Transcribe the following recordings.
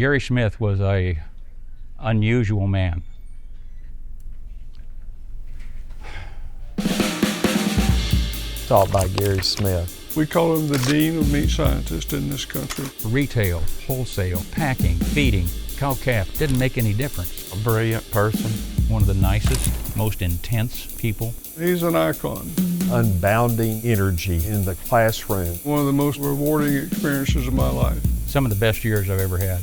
Gary Smith was an unusual man. Taught by Gary Smith. We call him the dean of meat scientists in this country. Retail, wholesale, packing, feeding, cow-calf, didn't make any difference. A brilliant person. One of the nicest, most intense people. He's an icon. Unbounding energy in the classroom. One of the most rewarding experiences of my life. Some of the best years I've ever had.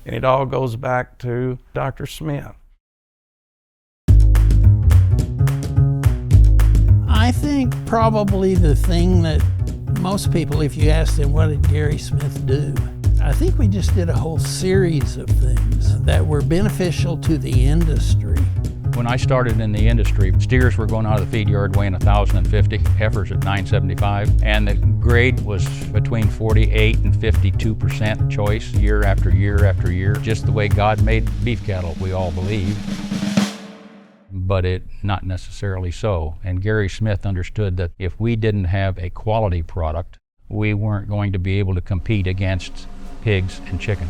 And it all goes back to Dr. Smith. I think probably the thing that most people, if you ask them, what did Gary Smith do? I think we just did a whole series of things that were beneficial to the industry. When I started in the industry, steers were going out of the feed yard weighing 1,050, heifers at 975, and the grade was between 48 and 52% choice year after year after year, just the way God made beef cattle, we all believe. But it not necessarily so. And Gary Smith understood that if we didn't have a quality product, we weren't going to be able to compete against pigs and chicken.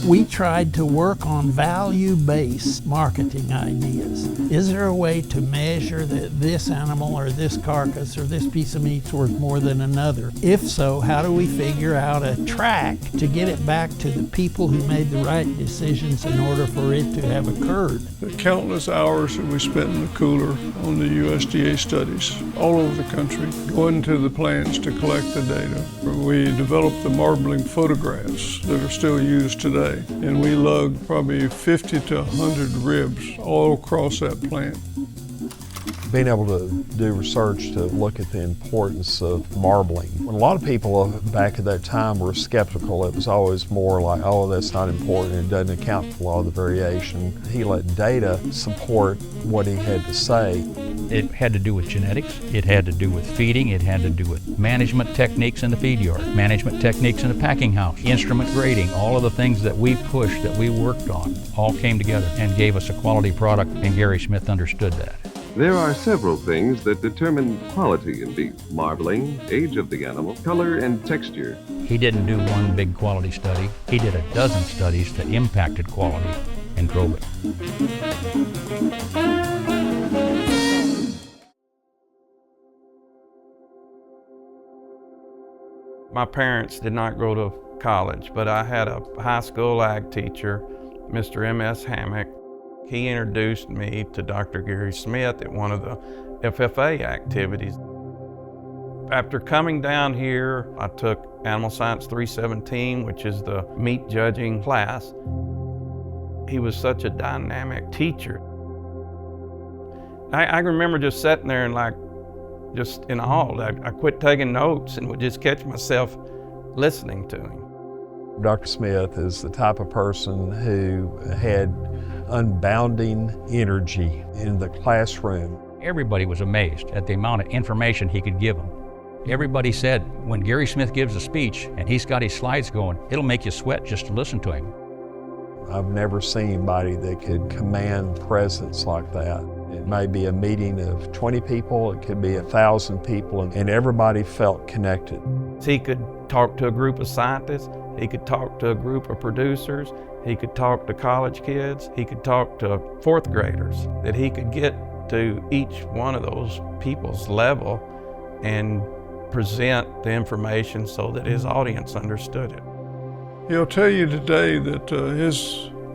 We tried to work on value-based marketing ideas. Is there a way to measure that this animal or this carcass or this piece of meat's worth more than another? If so, how do we figure out a track to get it back to the people who made the right decisions in order for it to have occurred? The countless hours that we spent in the cooler on the USDA studies all over the country, going to the plants to collect the data. We developed the marbling photographs that are still used today. And we lugged probably 50 to 100 ribs all across that plant. Being able to do research to look at the importance of marbling. When a lot of people back at that time were skeptical, it was always more like, oh, that's not important, it doesn't account for a lot of the variation. He let data support what he had to say. It had to do with genetics, it had to do with feeding, it had to do with management techniques in the feed yard, management techniques in the packing house, instrument grading, all of the things that we pushed, that we worked on, all came together and gave us a quality product, and Gary Smith understood that. There are several things that determine quality in beef: marbling, age of the animal, color, and texture. He didn't do one big quality study, he did a dozen studies that impacted quality and drove it. My parents did not go to college, but I had a high school ag teacher, Mr. M.S. Hammock. He introduced me to Dr. Gary Smith at one of the FFA activities. After coming down here, I took Animal Science 317, which is the meat judging class. He was such a dynamic teacher. I remember just sitting there and just in awe. I quit taking notes and would just catch myself listening to him. Dr. Smith is the type of person who had unbounding energy in the classroom. Everybody was amazed at the amount of information he could give them. Everybody said, when Gary Smith gives a speech and he's got his slides going, it'll make you sweat just to listen to him. I've never seen anybody that could command presence like that. It may be a meeting of 20 people, it could be 1,000 people, and everybody felt connected. He could talk to a group of scientists, he could talk to a group of producers, he could talk to college kids, he could talk to fourth graders, that he could get to each one of those people's level and present the information so that his audience understood it. He'll tell you today that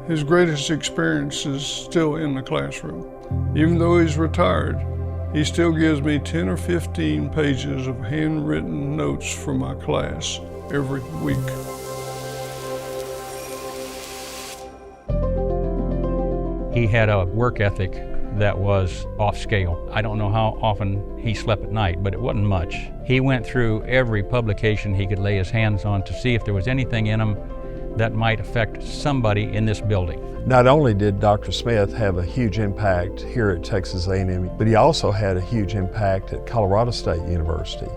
his greatest experience is still in the classroom. Even though he's retired, he still gives me 10 or 15 pages of handwritten notes from my class every week. He had a work ethic that was off scale. I don't know how often he slept at night, but it wasn't much. He went through every publication he could lay his hands on to see if there was anything in them that might affect somebody in this building. Not only did Dr. Smith have a huge impact here at Texas A&M, but he also had a huge impact at Colorado State University.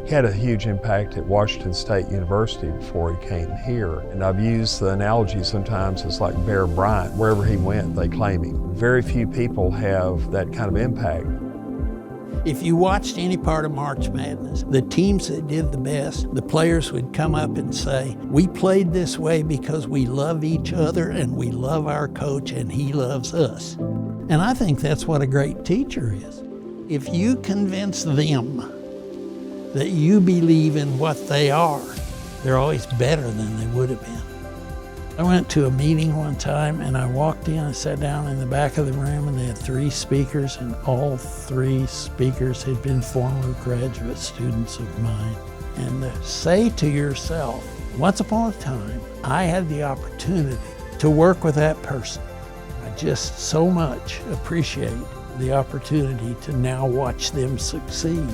He had a huge impact at Washington State University before he came here. And I've used the analogy sometimes it's like Bear Bryant. Wherever he went, they claim him. Very few people have that kind of impact. If you watched any part of March Madness, the teams that did the best, the players would come up and say, we played this way because we love each other and we love our coach and he loves us. And I think that's what a great teacher is. If you convince them that you believe in what they are, they're always better than they would have been. I went to a meeting one time and I walked in and sat down in the back of the room and they had 3 speakers and all 3 speakers had been former graduate students of mine. And say to yourself, once upon a time, I had the opportunity to work with that person. I just so much appreciate the opportunity to now watch them succeed.